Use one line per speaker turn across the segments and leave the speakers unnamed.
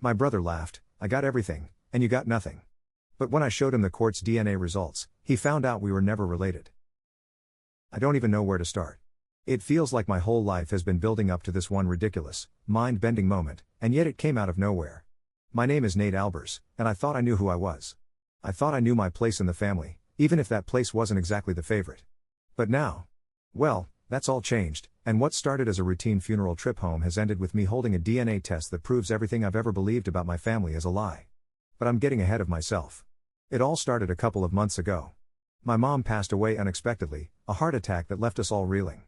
My brother laughed. I got everything, and you got nothing. But when I showed him the court's DNA results, he found out we were never related. I don't even know where to start. It feels like my whole life has been building up to this one ridiculous, mind-bending moment, and yet it came out of nowhere. My name is Nate Albers, and I thought I knew who I was. I thought I knew my place in the family, even if that place wasn't exactly the favorite. But now, well, that's all changed, and what started as a routine funeral trip home has ended with me holding a DNA test that proves everything I've ever believed about my family is a lie. But I'm getting ahead of myself. It all started a couple of months ago. My mom passed away unexpectedly, a heart attack that left us all reeling.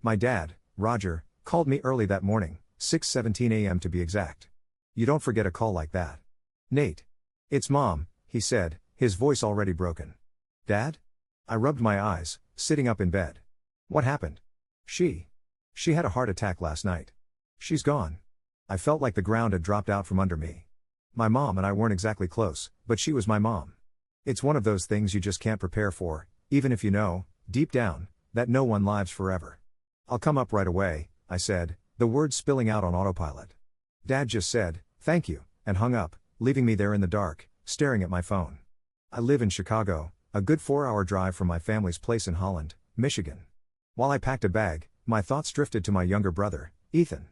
My dad, Roger, called me early that morning, 6:17 a.m. to be exact. You don't forget a call like that. Nate. It's Mom, he said, his voice already broken. Dad? I rubbed my eyes, sitting up in bed. What happened? She had a heart attack last night. She's gone. I felt like the ground had dropped out from under me. My mom and I weren't exactly close, but she was my mom. It's one of those things you just can't prepare for, even if you know, deep down, that no one lives forever. I'll come up right away, I said, the words spilling out on autopilot. Dad just said, thank you, and hung up, leaving me there in the dark, staring at my phone. I live in Chicago, a good 4-hour drive from my family's place in Holland, Michigan. While I packed a bag, my thoughts drifted to my younger brother, Ethan.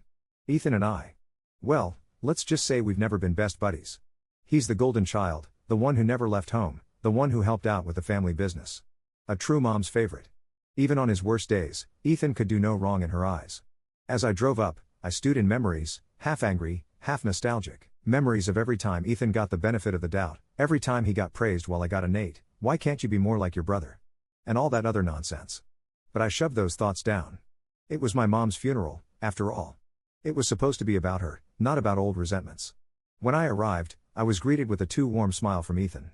Ethan and I. Well, let's just say we've never been best buddies. He's the golden child, the one who never left home, the one who helped out with the family business. A true mom's favorite. Even on his worst days, Ethan could do no wrong in her eyes. As I drove up, I stewed in memories, half angry, half nostalgic. Memories of every time Ethan got the benefit of the doubt, every time he got praised while I got a Nate, why can't you be more like your brother? And all that other nonsense. But I shoved those thoughts down. It was my mom's funeral, after all. It was supposed to be about her, not about old resentments. When I arrived, I was greeted with a too warm smile from Ethan.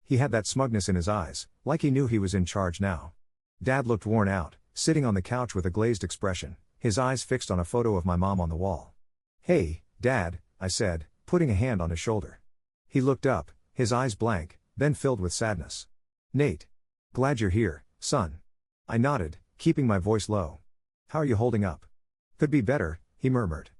He had that smugness in his eyes, like he knew he was in charge now. Dad looked worn out, sitting on the couch with a glazed expression, his eyes fixed on a photo of my mom on the wall. Hey, Dad, I said, putting a hand on his shoulder. He looked up, his eyes blank, then filled with sadness. Nate. Glad you're here, son. I nodded, keeping my voice low. How are you holding up? Could be better, he murmured.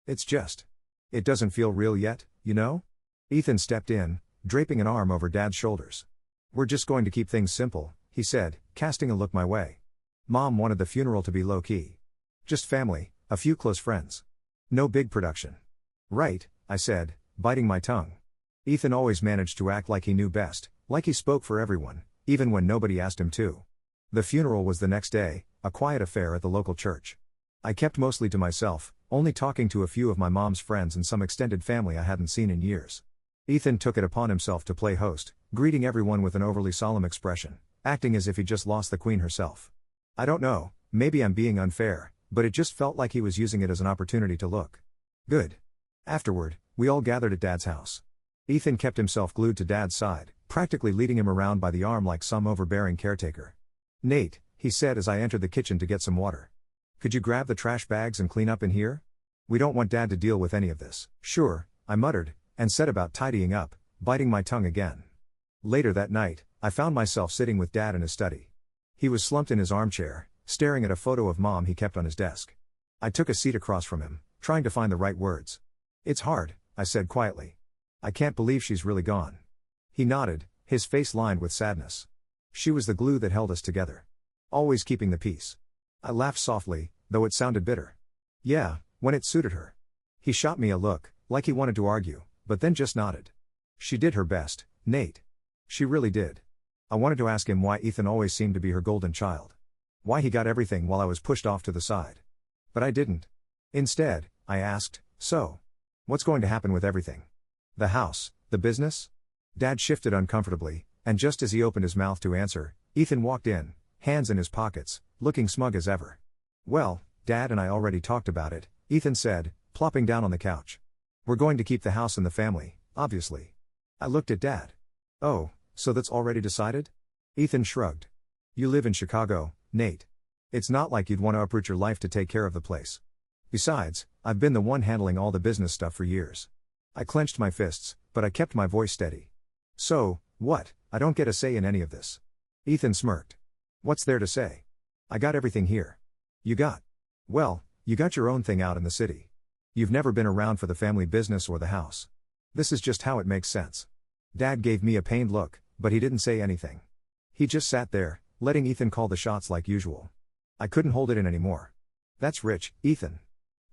It doesn't feel real yet, you know? Ethan stepped in, draping an arm over Dad's shoulders. We're just going to keep things simple, he said, casting a look my way. Mom wanted the funeral to be low-key. Just family, a few close friends. No big production. Right, I said, biting my tongue. Ethan always managed to act like he knew best, like he spoke for everyone, even when nobody asked him to. The funeral was the next day, a quiet affair at the local church. I kept mostly to myself, only talking to a few of my mom's friends and some extended family I hadn't seen in years. Ethan took it upon himself to play host, greeting everyone with an overly solemn expression, acting as if he just lost the queen herself. I don't know, maybe I'm being unfair, but it just felt like he was using it as an opportunity to look good. Afterward, we all gathered at Dad's house. Ethan kept himself glued to Dad's side, practically leading him around by the arm like some overbearing caretaker. Nate, he said as I entered the kitchen to get some water. Could you grab the trash bags and clean up in here? We don't want Dad to deal with any of this. Sure, I muttered, and set about tidying up, biting my tongue again. Later that night, I found myself sitting with Dad in his study. He was slumped in his armchair, staring at a photo of Mom he kept on his desk. I took a seat across from him, trying to find the right words. It's hard, I said quietly. I can't believe she's really gone. He nodded, his face lined with sadness. She was the glue that held us together. Always keeping the peace. I laughed softly, though it sounded bitter. Yeah, when it suited her. He shot me a look, like he wanted to argue, but then just nodded. She did her best, Nate. She really did. I wanted to ask him why Ethan always seemed to be her golden child. Why he got everything while I was pushed off to the side. But I didn't. Instead, I asked, so, what's going to happen with everything? The house, the business? Dad shifted uncomfortably, and just as he opened his mouth to answer, Ethan walked in, hands in his pockets, looking smug as ever. Well, Dad and I already talked about it, Ethan said, plopping down on the couch. We're going to keep the house and the family, obviously. I looked at Dad. Oh, so that's already decided? Ethan shrugged. You live in Chicago, Nate. It's not like you'd want to uproot your life to take care of the place. Besides, I've been the one handling all the business stuff for years. I clenched my fists, but I kept my voice steady. So, what? I don't get a say in any of this. Ethan smirked. What's there to say? I got everything here. You got your own thing out in the city. You've never been around for the family business or the house. This is just how it makes sense. Dad gave me a pained look, but he didn't say anything. He just sat there, letting Ethan call the shots like usual. I couldn't hold it in anymore. That's rich, Ethan.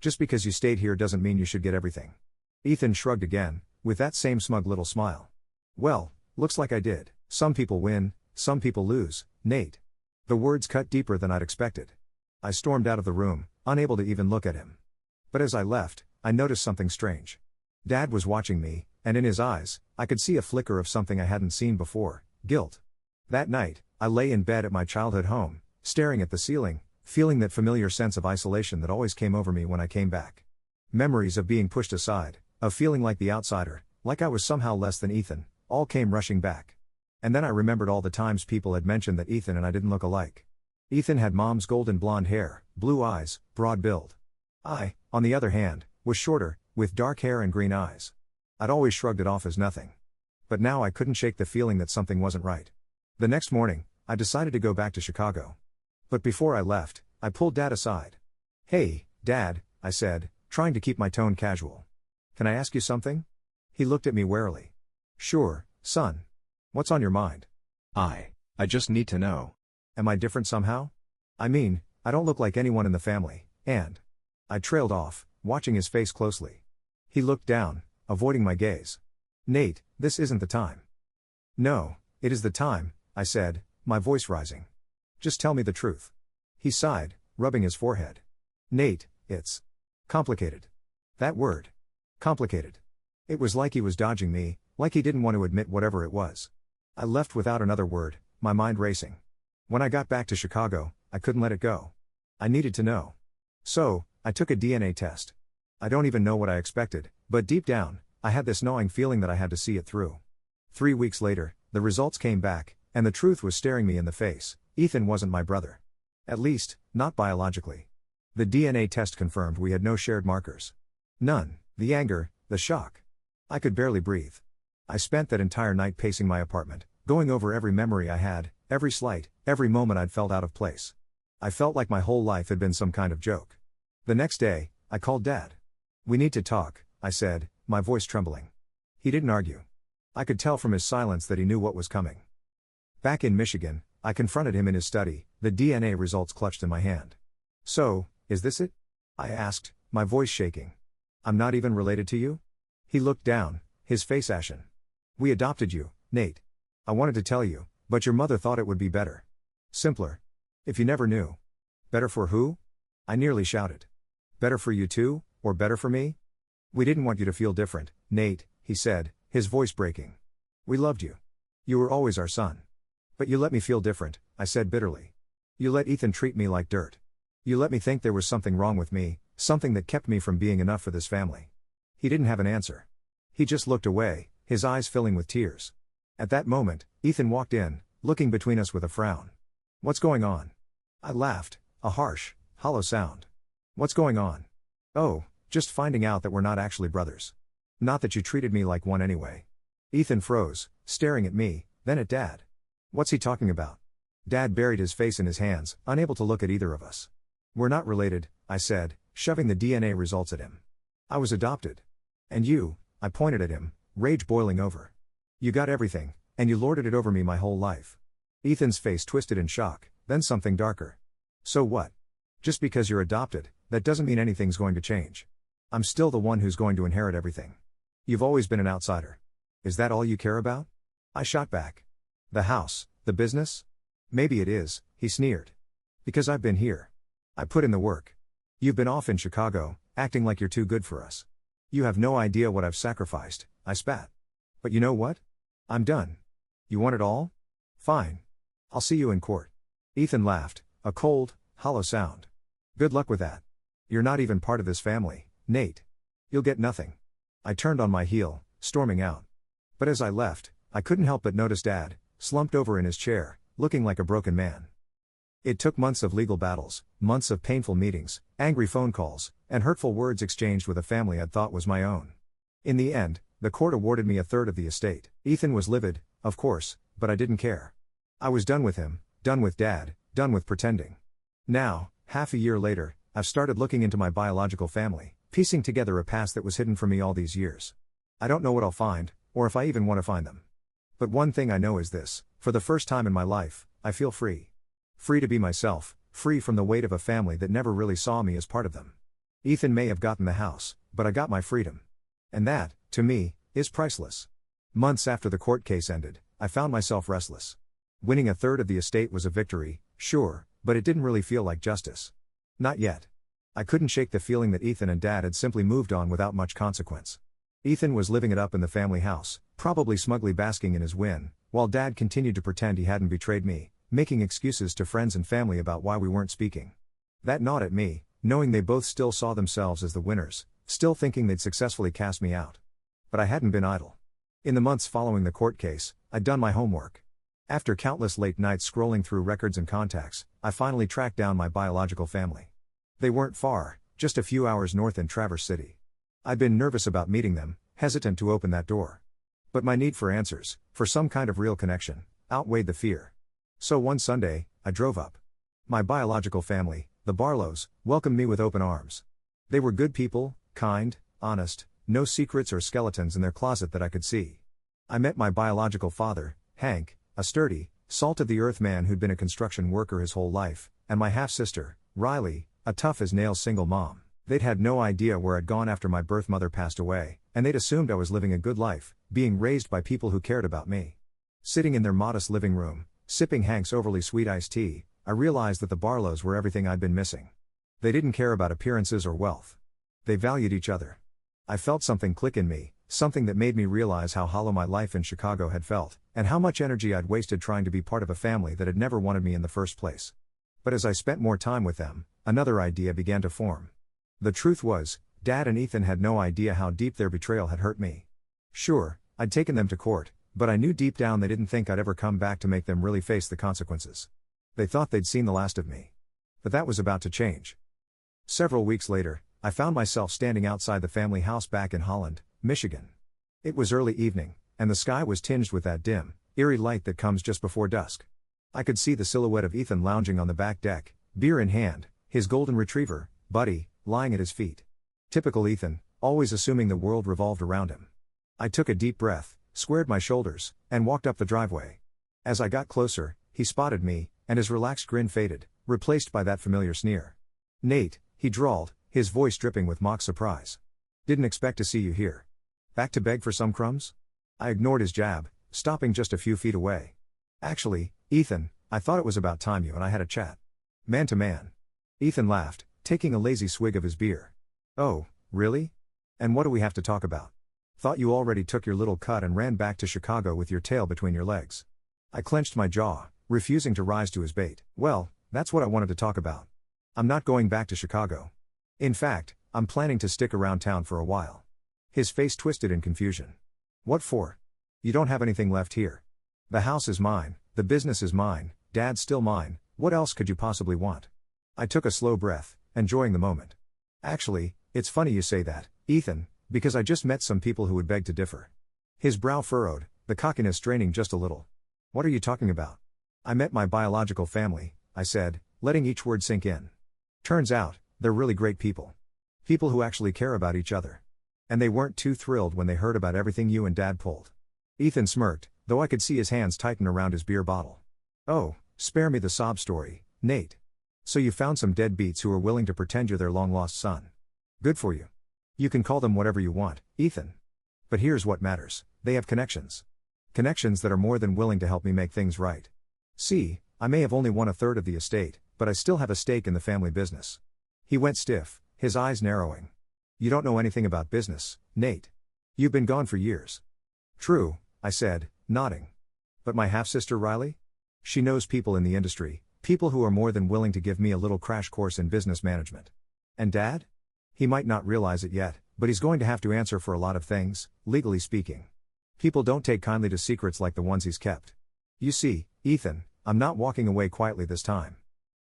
Just because you stayed here doesn't mean you should get everything. Ethan shrugged again, with that same smug little smile. Well, looks like I did. Some people win, some people lose, Nate. The words cut deeper than I'd expected. I stormed out of the room, unable to even look at him. But as I left, I noticed something strange. Dad was watching me, and in his eyes, I could see a flicker of something I hadn't seen before, guilt. That night, I lay in bed at my childhood home, staring at the ceiling, feeling that familiar sense of isolation that always came over me when I came back. Memories of being pushed aside, of feeling like the outsider, like I was somehow less than Ethan, all came rushing back. And then I remembered all the times people had mentioned that Ethan and I didn't look alike. Ethan had Mom's golden blonde hair, blue eyes, broad build. I, on the other hand, was shorter, with dark hair and green eyes. I'd always shrugged it off as nothing. But now I couldn't shake the feeling that something wasn't right. The next morning, I decided to go back to Chicago. But before I left, I pulled Dad aside. "Hey, Dad," I said, trying to keep my tone casual. "Can I ask you something?" He looked at me warily. "Sure, son. What's on your mind?" I just need to know. Am I different somehow? I mean, I don't look like anyone in the family, and... I trailed off, watching his face closely. He looked down, avoiding my gaze. "Nate, this isn't the time." "No, it is the time," I said, my voice rising. "Just tell me the truth." He sighed, rubbing his forehead. "Nate, it's complicated." That word. Complicated. It was like he was dodging me, like he didn't want to admit whatever it was. I left without another word, my mind racing. When I got back to Chicago, I couldn't let it go. I needed to know. So, I took a DNA test. I don't even know what I expected, but deep down, I had this gnawing feeling that I had to see it through. 3 weeks later, the results came back, and the truth was staring me in the face. Ethan wasn't my brother. At least, not biologically. The DNA test confirmed we had no shared markers. None. The anger, the shock. I could barely breathe. I spent that entire night pacing my apartment, going over every memory I had, every slight, every moment I'd felt out of place. I felt like my whole life had been some kind of joke. The next day, I called Dad. "We need to talk," I said, my voice trembling. He didn't argue. I could tell from his silence that he knew what was coming. Back in Michigan, I confronted him in his study, the DNA results clutched in my hand. "So, is this it?" I asked, my voice shaking. "I'm not even related to you?" He looked down, his face ashen. "We adopted you, Nate. I wanted to tell you, but your mother thought it would be better. Simpler. If you never knew." "Better for who?" I nearly shouted. "Better for you too, or better for me?" "We didn't want you to feel different, Nate," he said, his voice breaking. "We loved you. You were always our son. But you let me feel different," I said bitterly. "You let Ethan treat me like dirt. You let me think there was something wrong with me, something that kept me from being enough for this family." He didn't have an answer. He just looked away, his eyes filling with tears. At that moment, Ethan walked in, looking between us with a frown. "What's going on?" I laughed, a harsh, hollow sound. "What's going on?" "Oh, just finding out that we're not actually brothers. Not that you treated me like one anyway." Ethan froze, staring at me, then at Dad. "What's he talking about?" Dad buried his face in his hands, unable to look at either of us. "We're not related," I said, shoving the DNA results at him. "I was adopted. And you," I pointed at him, rage boiling over. "You got everything, and you lorded it over me my whole life." Ethan's face twisted in shock, then something darker. "So what? Just because you're adopted, that doesn't mean anything's going to change. I'm still the one who's going to inherit everything. You've always been an outsider. Is that all you care about?" I shot back. "The house, the business? Maybe it is," he sneered. "Because I've been here. I put in the work. You've been off in Chicago, acting like you're too good for us. You have no idea what I've sacrificed," I spat. "But you know what? I'm done. You want it all? Fine. I'll see you in court." Ethan laughed, a cold, hollow sound. "Good luck with that. You're not even part of this family, Nate. You'll get nothing." I turned on my heel, storming out. But as I left, I couldn't help but notice Dad, slumped over in his chair, looking like a broken man. It took months of legal battles, months of painful meetings, angry phone calls, and hurtful words exchanged with a family I'd thought was my own. In the end, the court awarded me a third of the estate. Ethan was livid, of course, but I didn't care. I was done with him, done with Dad, done with pretending. Now, half a year later, I've started looking into my biological family, piecing together a past that was hidden from me all these years. I don't know what I'll find, or if I even want to find them. But one thing I know is this: for the first time in my life, I feel free. Free to be myself, free from the weight of a family that never really saw me as part of them. Ethan may have gotten the house, but I got my freedom. And that, to me, is priceless. Months after the court case ended, I found myself restless. Winning a third of the estate was a victory, sure, but it didn't really feel like justice. Not yet. I couldn't shake the feeling that Ethan and Dad had simply moved on without much consequence. Ethan was living it up in the family house, probably smugly basking in his win, while Dad continued to pretend he hadn't betrayed me, making excuses to friends and family about why we weren't speaking. That gnawed at me, knowing they both still saw themselves as the winners, still thinking they'd successfully cast me out. But I hadn't been idle. In the months following the court case, I'd done my homework. After countless late nights scrolling through records and contacts, I finally tracked down my biological family. They weren't far, just a few hours north in Traverse City. I'd been nervous about meeting them, hesitant to open that door. But my need for answers, for some kind of real connection, outweighed the fear. So one Sunday, I drove up. My biological family, the Barlows, welcomed me with open arms. They were good people, kind, honest, no secrets or skeletons in their closet that I could see. I met my biological father, Hank, a sturdy, salt-of-the-earth man who'd been a construction worker his whole life, and my half-sister, Riley, a tough-as-nails single mom. They'd had no idea where I'd gone after my birth mother passed away, and they'd assumed I was living a good life, being raised by people who cared about me. Sitting in their modest living room, sipping Hank's overly sweet iced tea, I realized that the Barlows were everything I'd been missing. They didn't care about appearances or wealth. They valued each other. I felt something click in me, something that made me realize how hollow my life in Chicago had felt, and how much energy I'd wasted trying to be part of a family that had never wanted me in the first place. But as I spent more time with them, another idea began to form. The truth was, Dad and Ethan had no idea how deep their betrayal had hurt me. Sure, I'd taken them to court, but I knew deep down they didn't think I'd ever come back to make them really face the consequences. They thought they'd seen the last of me. But that was about to change. Several weeks later, I found myself standing outside the family house back in Holland, Michigan. It was early evening, and the sky was tinged with that dim, eerie light that comes just before dusk. I could see the silhouette of Ethan lounging on the back deck, beer in hand, his golden retriever, Buddy, lying at his feet. Typical Ethan, always assuming the world revolved around him. I took a deep breath, squared my shoulders, and walked up the driveway. As I got closer, he spotted me, and his relaxed grin faded, replaced by that familiar sneer. "Nate," he drawled, his voice dripping with mock surprise. "Didn't expect to see you here. Back to beg for some crumbs?" I ignored his jab, stopping just a few feet away. "Actually, Ethan, I thought it was about time you and I had a chat. Man to man." Ethan laughed, taking a lazy swig of his beer. "Oh, really? And what do we have to talk about? Thought you already took your little cut and ran back to Chicago with your tail between your legs." I clenched my jaw, refusing to rise to his bait. "Well, that's what I wanted to talk about. I'm not going back to Chicago. In fact, I'm planning to stick around town for a while." His face twisted in confusion. "What for? You don't have anything left here. The house is mine, the business is mine, Dad's still mine, what else could you possibly want?" I took a slow breath, enjoying the moment. "Actually, it's funny you say that, Ethan, because I just met some people who would beg to differ." His brow furrowed, the cockiness draining just a little. "What are you talking about?" "I met my biological family," I said, letting each word sink in. "Turns out, they're really great people. People who actually care about each other. And they weren't too thrilled when they heard about everything you and Dad pulled." Ethan smirked, though I could see his hands tighten around his beer bottle. "Oh, spare me the sob story, Nate. So you found some deadbeats who are willing to pretend you're their long-lost son. Good for you. You can call them whatever you want, Ethan. But here's what matters, they have connections. Connections that are more than willing to help me make things right. See, I may have only won a third of the estate, but I still have a stake in the family business." He went stiff, his eyes narrowing. "You don't know anything about business, Nate. You've been gone for years." "True," I said, nodding. "But my half-sister Riley? She knows people in the industry, people who are more than willing to give me a little crash course in business management. And Dad? He might not realize it yet, but he's going to have to answer for a lot of things, legally speaking. People don't take kindly to secrets like the ones he's kept. You see, Ethan, I'm not walking away quietly this time."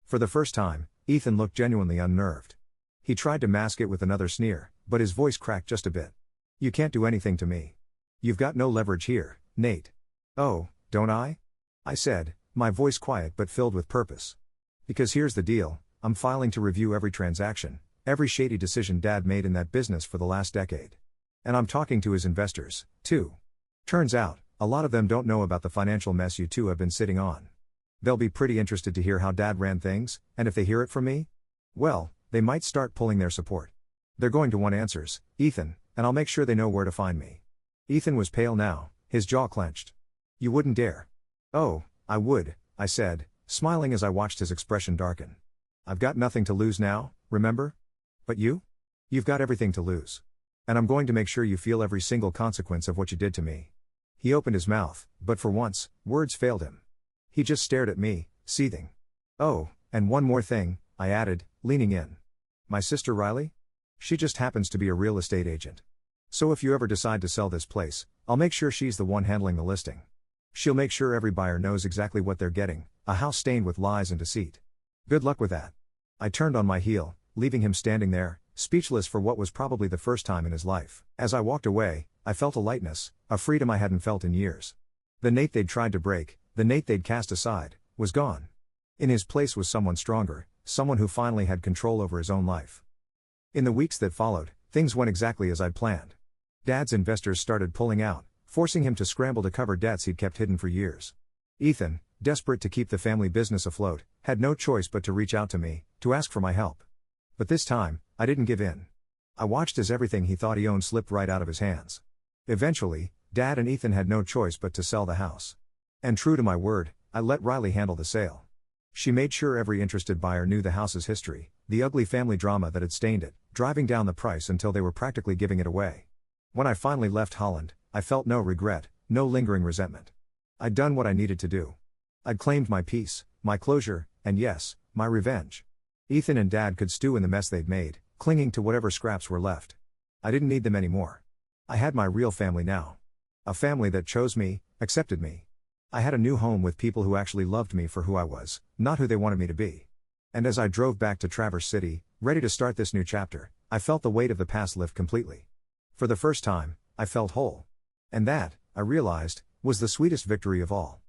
For the first time, Ethan looked genuinely unnerved. He tried to mask it with another sneer, but his voice cracked just a bit. "You can't do anything to me. You've got no leverage here, Nate." "Oh, don't I?" I said, my voice quiet but filled with purpose. "Because here's the deal, I'm filing to review every transaction, every shady decision Dad made in that business for the last decade. And I'm talking to his investors, too. Turns out, a lot of them don't know about the financial mess you two have been sitting on. They'll be pretty interested to hear how Dad ran things, and if they hear it from me, well, they might start pulling their support. They're going to want answers, Ethan, and I'll make sure they know where to find me. Ethan was pale now, his jaw clenched. You wouldn't dare. Oh, I would, I said, smiling as I watched his expression darken. I've got nothing to lose now, remember? But you? You've got everything to lose. And I'm going to make sure you feel every single consequence of what you did to me. He opened his mouth, but for once, words failed him. He just stared at me, seething. Oh, and one more thing, I added, leaning in. My sister Riley? She just happens to be a real estate agent. So if you ever decide to sell this place, I'll make sure she's the one handling the listing. She'll make sure every buyer knows exactly what they're getting, a house stained with lies and deceit. Good luck with that. I turned on my heel, leaving him standing there, speechless for what was probably the first time in his life. As I walked away, I felt a lightness, a freedom I hadn't felt in years. The Nate they'd tried to break, the Nate they'd cast aside, was gone. In his place was someone stronger, someone who finally had control over his own life. In the weeks that followed, things went exactly as I'd planned. Dad's investors started pulling out, forcing him to scramble to cover debts he'd kept hidden for years. Ethan, desperate to keep the family business afloat, had no choice but to reach out to me, to ask for my help. But this time, I didn't give in. I watched as everything he thought he owned slipped right out of his hands. Eventually, Dad and Ethan had no choice but to sell the house. And true to my word, I let Riley handle the sale. She made sure every interested buyer knew the house's history, the ugly family drama that had stained it, driving down the price until they were practically giving it away. When I finally left Holland, I felt no regret, no lingering resentment. I'd done what I needed to do. I'd claimed my peace, my closure, and yes, my revenge. Ethan and Dad could stew in the mess they'd made, clinging to whatever scraps were left. I didn't need them anymore. I had my real family now. A family that chose me, accepted me. I had a new home with people who actually loved me for who I was, not who they wanted me to be. And as I drove back to Traverse City, ready to start this new chapter, I felt the weight of the past lift completely. For the first time, I felt whole. And that, I realized, was the sweetest victory of all.